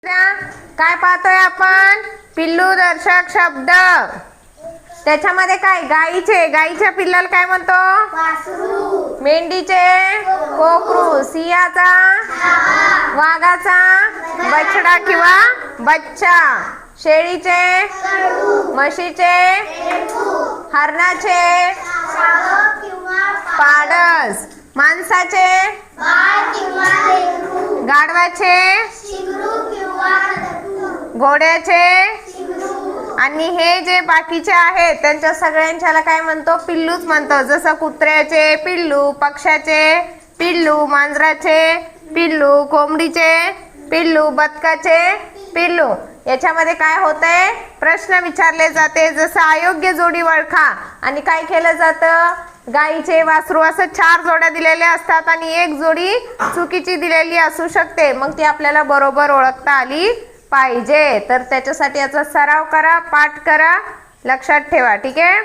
काय पाहतोय आपण? पिल्लू दर्शक शब्द. त्याच्यामध्ये काय? गाईच्या पिल्लाला काय म्हणतो? वासरू. मेंढीचे कोकरू. सिंहाचा वाघाचा बछडा किंवा बच्चा. शेळीचे म्हशीचे हरणाचे शावक किंवा पाडस. माणसाचे बाळ किंवा लेकरू. गाढवाचे शिंगरू किंवा खडकू. घोड्याचे. शिंगरू. आणि हे जे बाकीचे आहेत त्यांच्या सगळ्यांच्याला काय म्हणतो? पिल्लूच म्हणतो. जसं कुत्र्याचे पिल्लू, पक्ष्याचे पिल्लू, मांजराचे पिल्लू, कोंबडीचे पिल्लू, बदकाचे पिल्लू. याच्यामध्ये काय होतंय? प्रश्न विचारले जाते. जसं अयोग्य जोडी ओळखा. आणि काय केलं जातं? गाईचे वासरू असं 4 जोड्या दिलेल्या असतात आणि एक जोडी चुकीची दिलेली असू शकते. मग ती आपल्याला बरोबर ओळखता आली पाहिजे. तर त्याच्यासाठी याचा सराव करा, पाठ करा, लक्षात ठेवा. ठीक आहे.